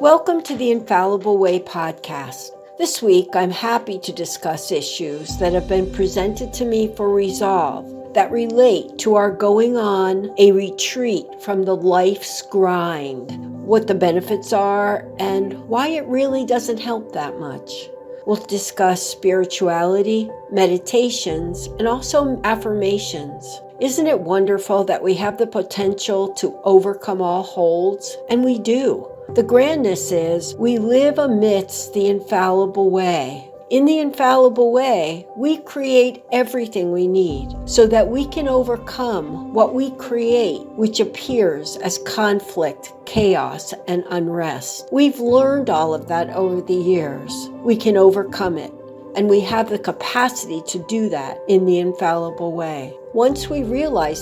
Welcome to the Infallible Way podcast. This week, I'm happy to discuss issues that have been presented to me for resolve that relate to our going on a retreat from the life's grind, what the benefits are, and why it really doesn't help that much. We'll discuss spirituality, meditations, and also affirmations. Isn't it wonderful that we have the potential to overcome all holds? And we do. The grandness is we live amidst the infallible way. In the infallible way, we create everything we need so that we can overcome what we create, which appears as conflict, chaos, and unrest. We've learned all of that over the years. We can overcome it, and we have the capacity to do that in the infallible way. Once we realize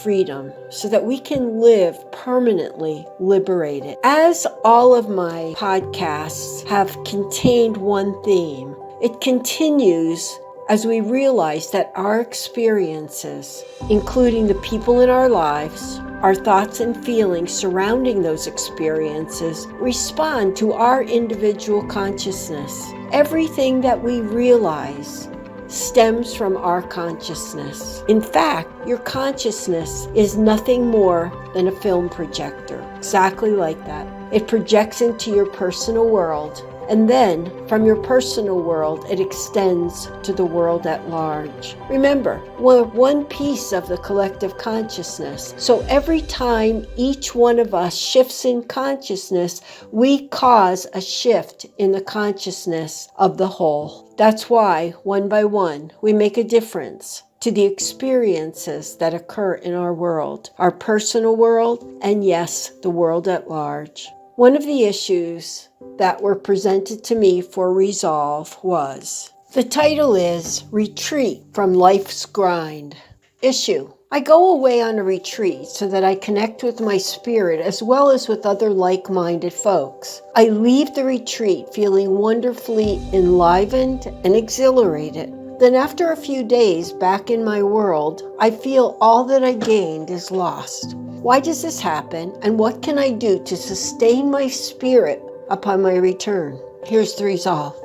freedom so that we can live permanently liberated. As all of my podcasts have contained one theme, it continues as we realize that our experiences, including the people in our lives, our thoughts and feelings surrounding those experiences, respond to our individual consciousness. Everything that we realize stems from our consciousness. In fact, your consciousness is nothing more than a film projector, exactly like that. It projects into your personal world, and then from your personal world, it extends to the world at large. Remember, we're one piece of the collective consciousness. So every time each one of us shifts in consciousness, we cause a shift in the consciousness of the whole. That's why, one by one, we make a difference to the experiences that occur in our world, our personal world, and yes, the world at large. One of the issues that were presented to me for resolve was, the title is Retreat from Life's Grind. Issue. I go away on a retreat so that I connect with my spirit as well as with other like-minded folks. I leave the retreat feeling wonderfully enlivened and exhilarated. Then after a few days back in my world, I feel all that I gained is lost. Why does this happen, and what can I do to sustain my spirit upon my return? Here's the resolve.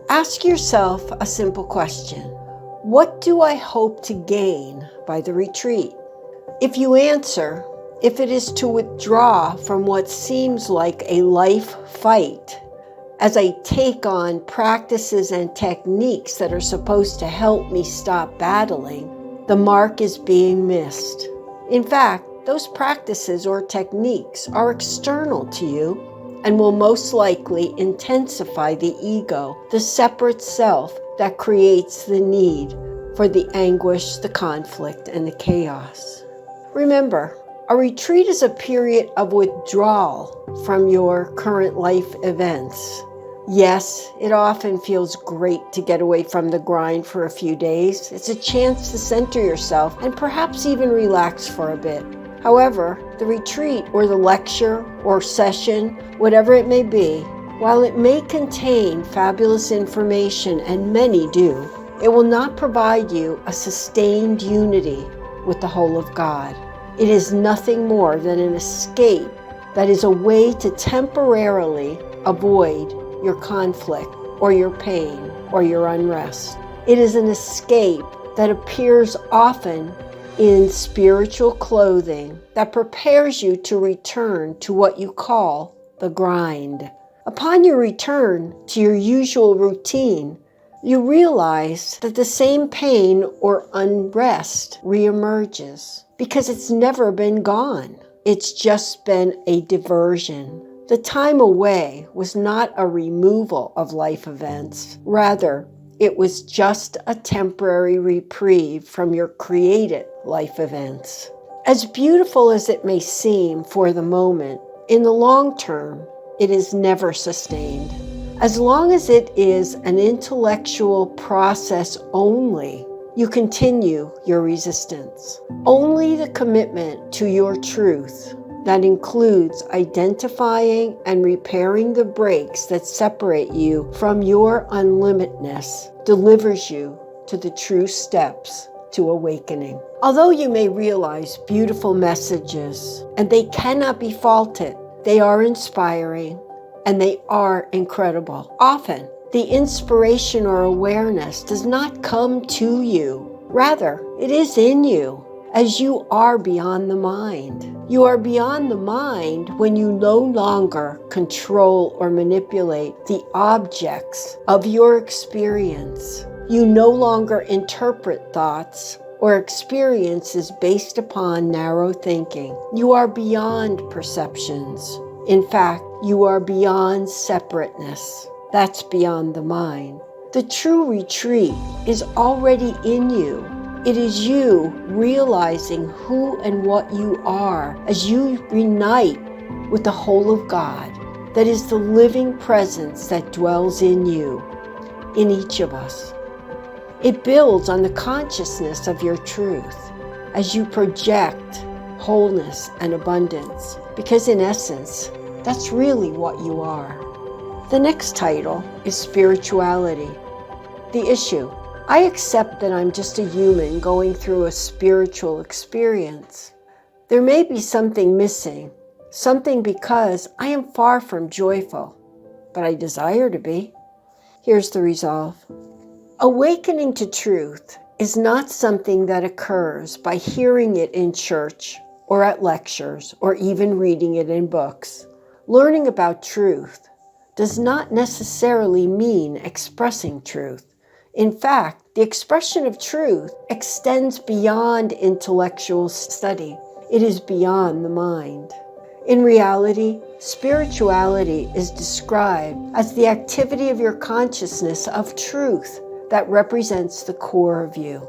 Ask yourself a simple question. What do I hope to gain by the retreat? If you answer, if it is to withdraw from what seems like a life fight, as I take on practices and techniques that are supposed to help me stop battling, the mark is being missed. In fact, those practices or techniques are external to you and will most likely intensify the ego, the separate self that creates the need for the anguish, the conflict, and the chaos. Remember, a retreat is a period of withdrawal from your current life events. Yes, it often feels great to get away from the grind for a few days. It's a chance to center yourself and perhaps even relax for a bit. However, the retreat or the lecture or session, whatever it may be, while it may contain fabulous information, and many do, it will not provide you a sustained unity with the whole of God. It is nothing more than an escape that is a way to temporarily avoid your conflict or your pain or your unrest. It is an escape that appears often in spiritual clothing that prepares you to return to what you call the grind. Upon your return to your usual routine, you realize that the same pain or unrest reemerges because it's never been gone. It's just been a diversion. The time away was not a removal of life events. Rather, it was just a temporary reprieve from your created life events. As beautiful as it may seem for the moment, in the long term, it is never sustained. As long as it is an intellectual process only, you continue your resistance. Only the commitment to your truth, that includes identifying and repairing the breaks that separate you from your unlimitedness, delivers you to the true steps to awakening. Although you may realize beautiful messages, and they cannot be faulted, They are inspiring, and they are incredible. Often, the inspiration or awareness does not come to you. Rather, it is in you, as you are beyond the mind. You are beyond the mind when you no longer control or manipulate the objects of your experience. You no longer interpret thoughts or experiences based upon narrow thinking. You are beyond perceptions. In fact, you are beyond separateness. That's beyond the mind. The true retreat is already in you. It is you realizing who and what you are as you unite with the whole of God. That is the living presence that dwells in you, in each of us. It builds on the consciousness of your truth as you project wholeness and abundance, because in essence, that's really what you are. The next title is Spirituality. The issue: I accept that I'm just a human going through a spiritual experience. There may be something missing, something because I am far from joyful, but I desire to be. Here's the resolve. Awakening to truth is not something that occurs by hearing it in church or at lectures or even reading it in books. Learning about truth does not necessarily mean expressing truth. In fact, the expression of truth extends beyond intellectual study. It is beyond the mind. In reality, spirituality is described as the activity of your consciousness of truth that represents the core of you.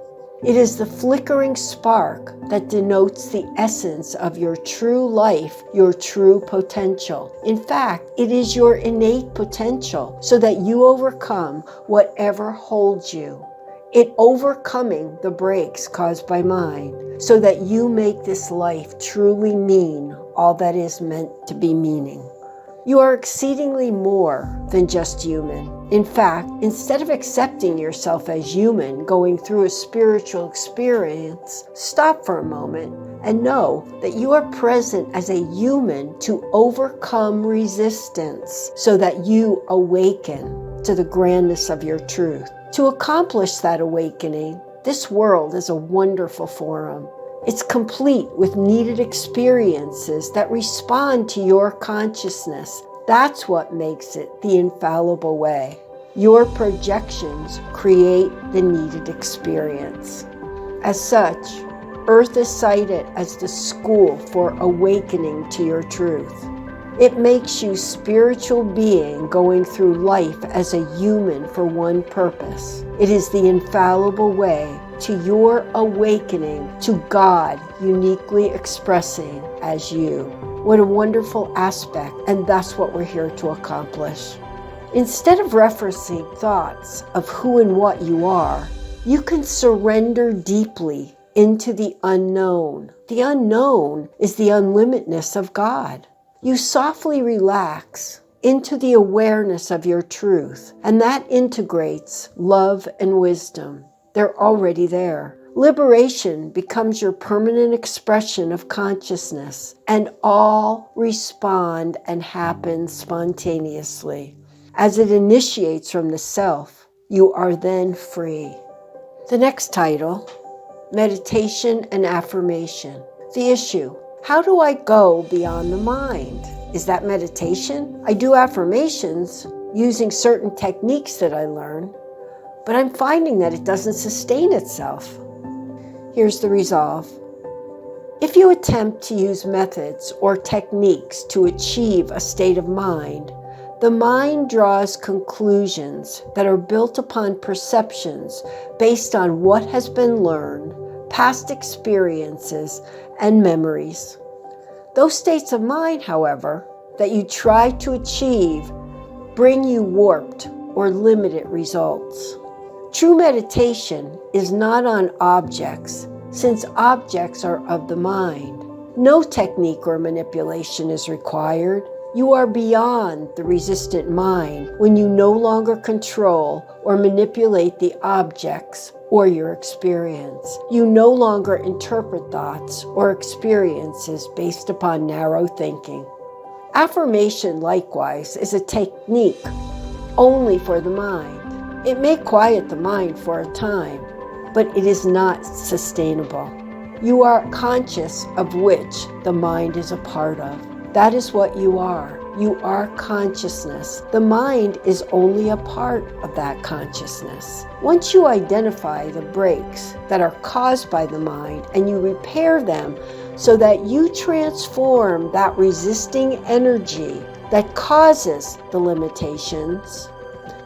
It is the flickering spark that denotes the essence of your true life, your true potential. In fact, it is your innate potential so that you overcome whatever holds you. It overcoming the breaks caused by mind so that you make this life truly mean all that is meant to be meaning. You are exceedingly more than just human. In fact, instead of accepting yourself as human going through a spiritual experience, stop for a moment and know that you are present as a human to overcome resistance so that you awaken to the grandness of your truth. To accomplish that awakening, this world is a wonderful forum. It's complete with needed experiences that respond to your consciousness. That's what makes it the infallible way. Your projections create the needed experience. As such, Earth is cited as the school for awakening to your truth. It makes you a spiritual being going through life as a human for one purpose. It is the infallible way to your awakening to God uniquely expressing as you. What a wonderful aspect, and that's what we're here to accomplish. Instead of referencing thoughts of who and what you are, you can surrender deeply into the unknown. The unknown is the unlimitedness of God. You softly relax into the awareness of your truth, and that integrates love and wisdom. They're already there. Liberation becomes your permanent expression of consciousness, and all respond and happen spontaneously. As it initiates from the self, you are then free. The next title, Meditation and Affirmation. The issue: how do I go beyond the mind? Is that meditation? I do affirmations using certain techniques that I learn, but I'm finding that it doesn't sustain itself. Here's the resolve. If you attempt to use methods or techniques to achieve a state of mind, the mind draws conclusions that are built upon perceptions based on what has been learned, past experiences, and memories. Those states of mind, however, that you try to achieve bring you warped or limited results. True meditation is not on objects, since objects are of the mind. No technique or manipulation is required. You are beyond the resistant mind when you no longer control or manipulate the objects or your experience. You no longer interpret thoughts or experiences based upon narrow thinking. Affirmation, likewise, is a technique only for the mind. It may quiet the mind for a time, but it is not sustainable. You are conscious of which the mind is a part of. That is what you are. You are consciousness. The mind is only a part of that consciousness. Once you identify the breaks that are caused by the mind and you repair them so that you transform that resisting energy that causes the limitations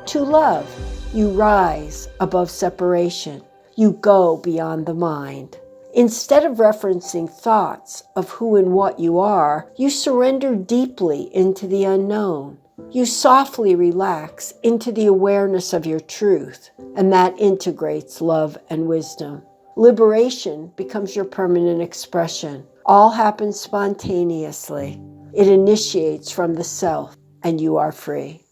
to love, you rise above separation. You go beyond the mind. Instead of referencing thoughts of who and what you are, you surrender deeply into the unknown. You softly relax into the awareness of your truth, and that integrates love and wisdom. Liberation becomes your permanent expression. All happens spontaneously. It initiates from the self, and you are free.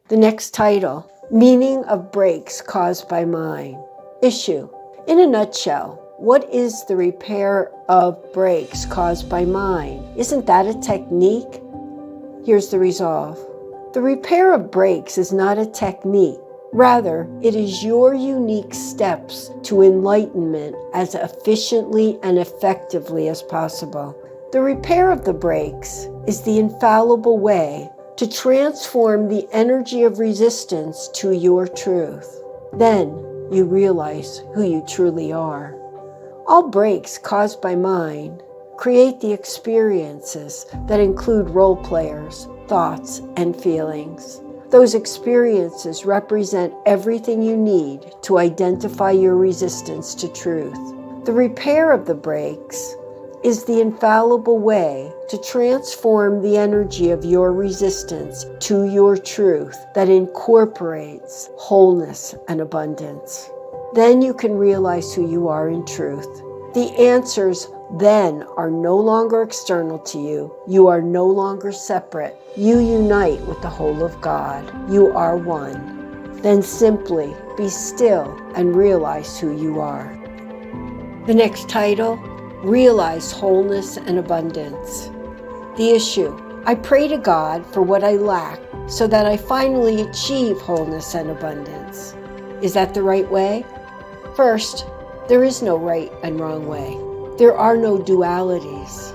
The next title, Meaning of Breaks Caused by Mind. Issue. In a nutshell, what is the repair of breaks caused by mind? Isn't that a technique? Here's the resolve. The repair of breaks is not a technique. Rather, it is your unique steps to enlightenment as efficiently and effectively as possible. The repair of the breaks is the infallible way to transform the energy of resistance to your truth. Then you realize who you truly are. All breaks caused by mind create the experiences that include role players, thoughts, and feelings. Those experiences represent everything you need to identify your resistance to truth. The repair of the breaks is the infallible way to transform the energy of your resistance to your truth that incorporates wholeness and abundance. Then you can realize who you are in truth. The answers then are no longer external to you. You are no longer separate. You unite with the whole of God. You are one. Then simply be still and realize who you are. The next title, Realize Wholeness and Abundance. The issue. I pray to God for what I lack so that I finally achieve wholeness and abundance. Is that the right way? First, there is no right and wrong way. There are no dualities.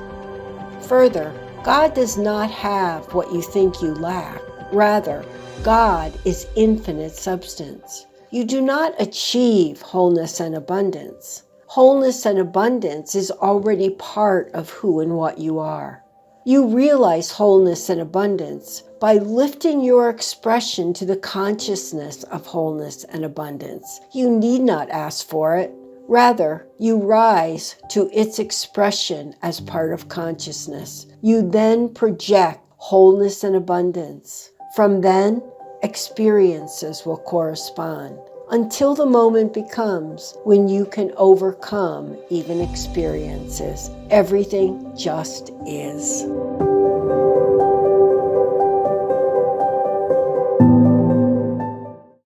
Further, God does not have what you think you lack. Rather, God is infinite substance. You do not achieve wholeness and abundance. Wholeness and abundance is already part of who and what you are. You realize wholeness and abundance by lifting your expression to the consciousness of wholeness and abundance. You need not ask for it. Rather, you rise to its expression as part of consciousness. You then project wholeness and abundance. From then, experiences will correspond until the moment becomes when you can overcome even experiences. Everything just is.